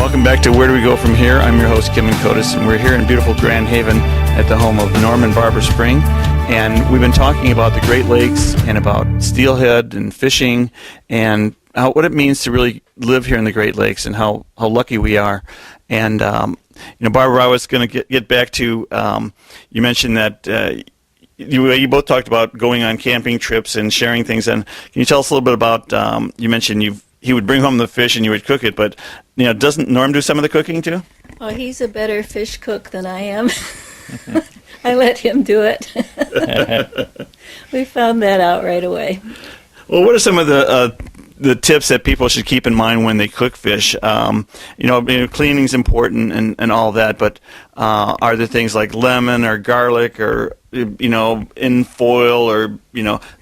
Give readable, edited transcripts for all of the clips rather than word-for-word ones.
Welcome back to Where Do We Go From Here? I'm your host, Kimon Kotos, and we're here in beautiful Grand Haven at the home of Norm and Barbara Spring. And we've been talking about the Great Lakes and about steelhead and fishing and what it means to really live here in the Great Lakes and how lucky we are. And, Barbara, I was going to get back to, you mentioned that you both talked about going on camping trips and sharing things. And can you tell us a little bit about, you mentioned he would bring home the fish and you would cook it, but doesn't Norm do some of the cooking too? Oh, he's a better fish cook than I am. I let him do it. We found that out right away. Well, what are some of the tips that people should keep in mind when they cook fish? Cleaning's important and all that, but are there things like lemon or garlic or in foil or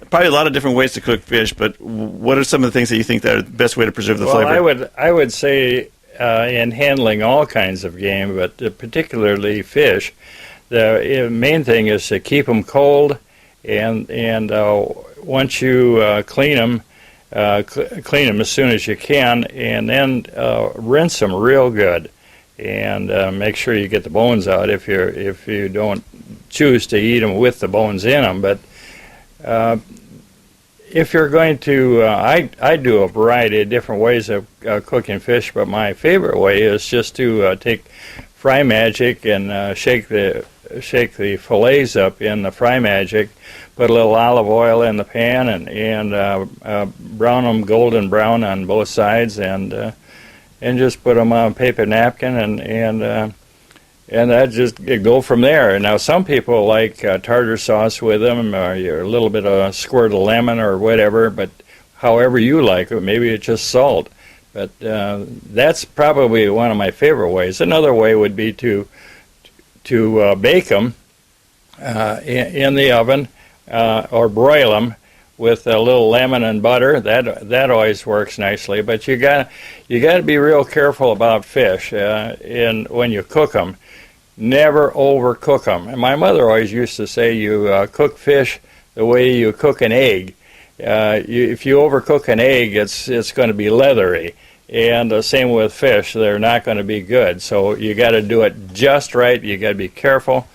probably a lot of different ways to cook fish, but what are some of the things that you think that are the best way to preserve the flavor? I would say in handling all kinds of game, but particularly fish, the main thing is to keep them cold, and once you clean them as soon as you can, and then rinse them real good, and make sure you get the bones out if you don't choose to eat them with the bones in them. But if you're going to, I do a variety of different ways of cooking fish, but my favorite way is just to take Fry Magic and shake the fillets up in the Fry Magic, put a little olive oil in the pan, and brown them golden brown on both sides, and just put them on a paper napkin, and that just go from there. Now, some people like tartar sauce with them, or a little bit of a squirt of lemon or whatever, but however you like it, maybe it's just salt. But that's probably one of my favorite ways. Another way would be to bake them in the oven or broil them with a little lemon and butter. That always works nicely. But you got to be real careful about fish when you cook them. Never overcook them. And my mother always used to say you cook fish the way you cook an egg. If you overcook an egg, it's going to be leathery. And the same with fish, they're not going to be good. So you got to do it just right. You got to be careful.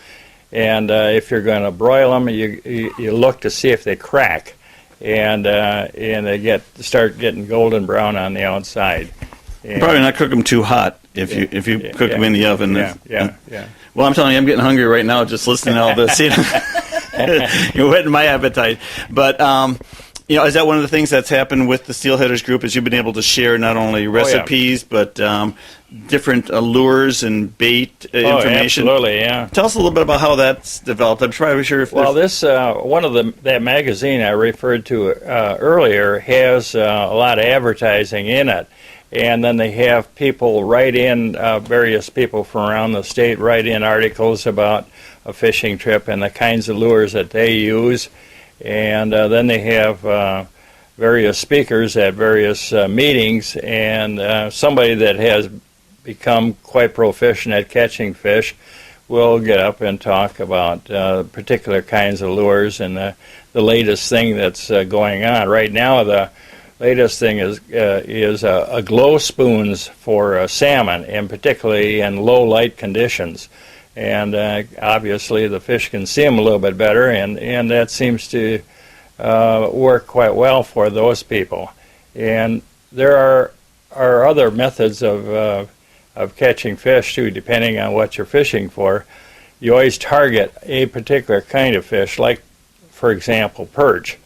And if you're going to broil them, you look to see if they crack, and they start getting golden brown on the outside. And probably not cook them too hot if you cook them in the oven. Yeah. Well, I'm telling you, I'm getting hungry right now just listening to all this. You're whetting my appetite. But is that one of the things that's happened with the Steelheaders group? Is you've been able to share not only recipes but different lures and bait information? Absolutely, yeah. Tell us a little bit about how that's developed. I'm probably sure if this one of that magazine I referred to earlier has a lot of advertising in it. And then they have people write in, various people from around the state write in articles about a fishing trip and the kinds of lures that they use. And then they have various speakers at various meetings, and somebody that has become quite proficient at catching fish will get up and talk about particular kinds of lures and the latest thing that's going on. Right now, the latest thing is glow spoons for salmon, and particularly in low light conditions. And obviously the fish can see them a little bit better, and that seems to work quite well for those people. And there are other methods of catching fish too, depending on what you're fishing for. You always target a particular kind of fish, like, for example, perch,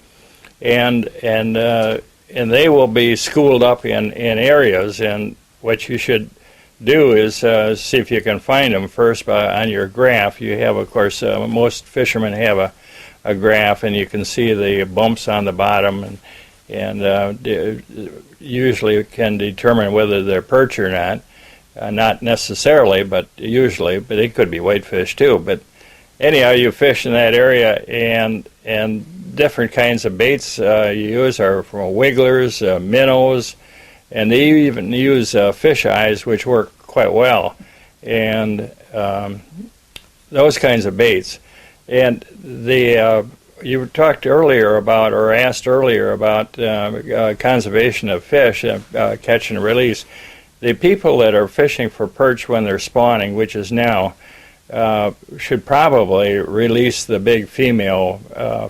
and they will be schooled up in areas. And what you should do is see if you can find them first on your graph. You have, of course, most fishermen have a graph, and you can see the bumps on the bottom, and usually can determine whether they're perch or not. Not necessarily, but usually. But it could be whitefish too. But anyhow, you fish in that area, and different kinds of baits you use are from wigglers, minnows, and they even use fish eyes, which work quite well, and those kinds of baits. And you talked earlier about, or asked earlier about conservation of fish, catch and release. the people that are fishing for perch when they're spawning, which is now, should probably release the big female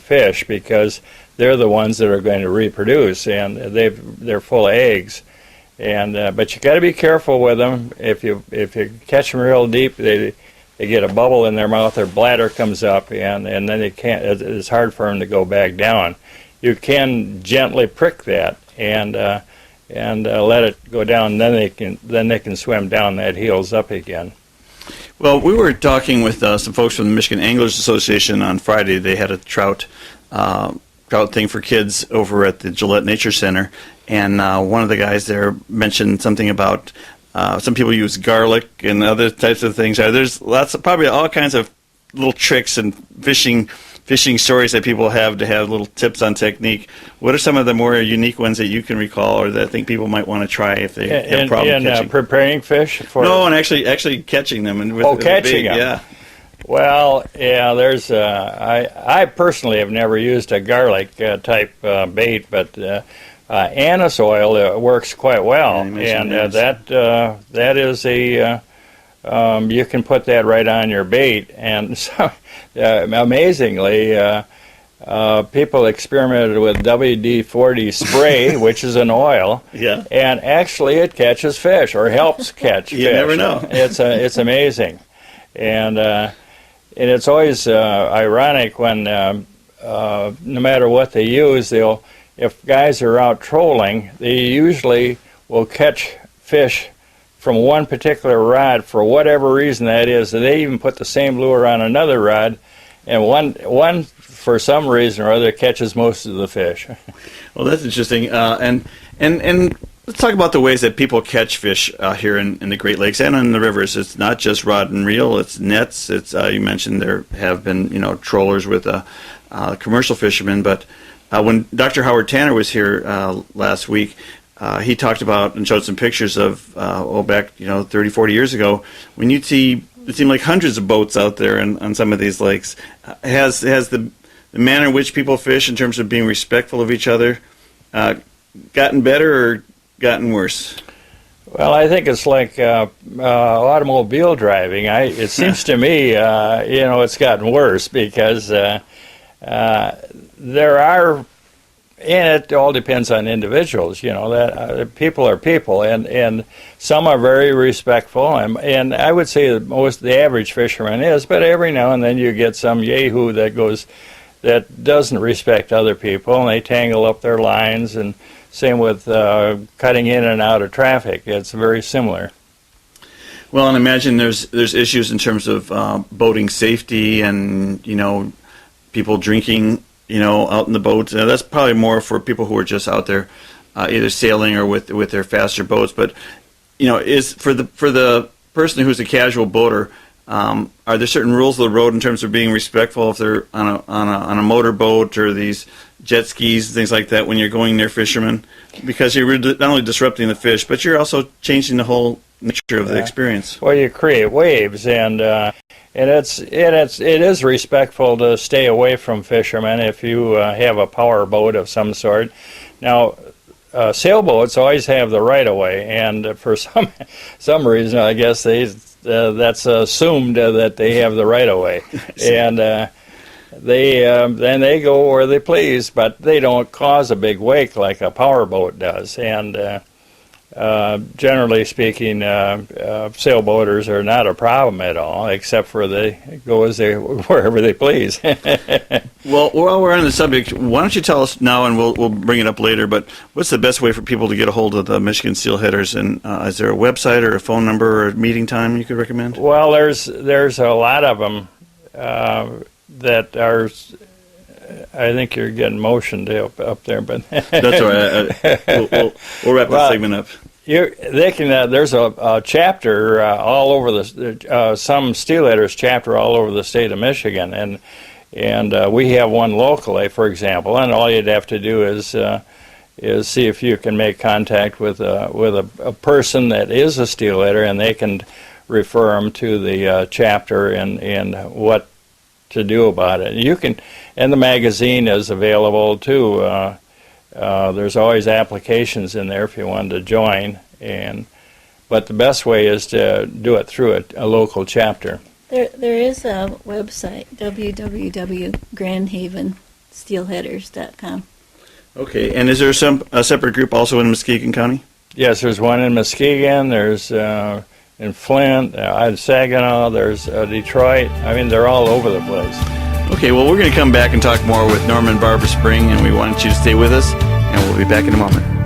fish, because they're the ones that are going to reproduce, and they're full of eggs. And but you got to be careful with them. If you catch them real deep, they get a bubble in their mouth, their bladder comes up, and then they can't. It's hard for them to go back down. You can gently prick that and let it go down. Then they can swim down. That heals up again. Well, we were talking with some folks from the Michigan Anglers Association on Friday. They had a trout thing for kids over at the Gillette Nature Center, and one of the guys there mentioned something about some people use garlic and other types of things. There's probably all kinds of little tricks and fishing stories that people have to have little tips on technique. What are some of the more unique ones that you can recall, or that I think people might want to try if they have problem catching? Preparing fish for and actually catching them and catching them. Yeah. Well, yeah. There's I personally have never used a garlic type bait, but anise oil works quite well, and that is a you can put that right on your bait, and so amazingly, people experimented with WD-40 spray, which is an oil, and actually it catches fish or helps catch fish. You never know. It's amazing, and it's always ironic when no matter what they use, if guys are out trolling, they usually will catch fish from one particular rod for whatever reason that is. They even put the same lure on another rod, and one for some reason or other catches most of the fish. Well, that's interesting. And let's talk about the ways that people catch fish here in the Great Lakes and in the rivers. It's not just rod and reel; it's nets. It's you mentioned there have been trollers with commercial fishermen, but when Dr. Howard Tanner was here last week, he talked about and showed some pictures of back 30, 40 years ago, when you'd see, it seemed like hundreds of boats out there on some of these lakes. Has the manner in which people fish in terms of being respectful of each other gotten better or gotten worse? Well, I think it's like automobile driving. It seems to me, it's gotten worse, because there are, and it all depends on individuals, that people are people, and some are very respectful, and I would say that the average fisherman is, but every now and then you get some yahoo that doesn't respect other people, and they tangle up their lines, and same with cutting in and out of traffic. It's very similar. Well, and imagine there's issues in terms of boating safety and people drinking out in the boats. That's probably more for people who are just out there either sailing or with their faster boats. But is for the person who's a casual boater, are there certain rules of the road in terms of being respectful if they're on a motorboat or these jet skis, things like that, when you're going near fishermen? Because you're not only disrupting the fish, but you're also changing the whole nature of the experience. Well, you create waves, and it is respectful to stay away from fishermen if you have a power boat of some sort. Now, sailboats always have the right of way, and for some reason, I guess that's assumed that they have the right of way, and then they go where they please, but they don't cause a big wake like a power boat does, and. Generally speaking, sailboaters are not a problem at all, except for they go wherever they please. Well, while we're on the subject, why don't you tell us now, and we'll bring it up later, but what's the best way for people to get a hold of the Michigan Steelheaders, and is there a website or a phone number or a meeting time you could recommend? Well, there's a lot of them that are... I think you're getting motioned up there, but that's all right. We'll wrap this segment up. There's a chapter all over some Steelletters chapter all over the state of Michigan, and we have one locally, for example. And all you'd have to do is see if you can make contact with a person that is a Steelletter, and they can refer them to the chapter and what to do about it. You can, and the magazine is available too. There's always applications in there if you wanted to join, but the best way is to do it through a local chapter. There is a website, www.grandhavensteelheaders.com. Okay, and is there a separate group also in Muskegon County? Yes, there's one in Muskegon, there's in Flint, Saginaw, there's Detroit. I mean, they're all over the place. Okay, well, we're going to come back and talk more with Norman Barber Spring, and we want you to stay with us, and we'll be back in a moment.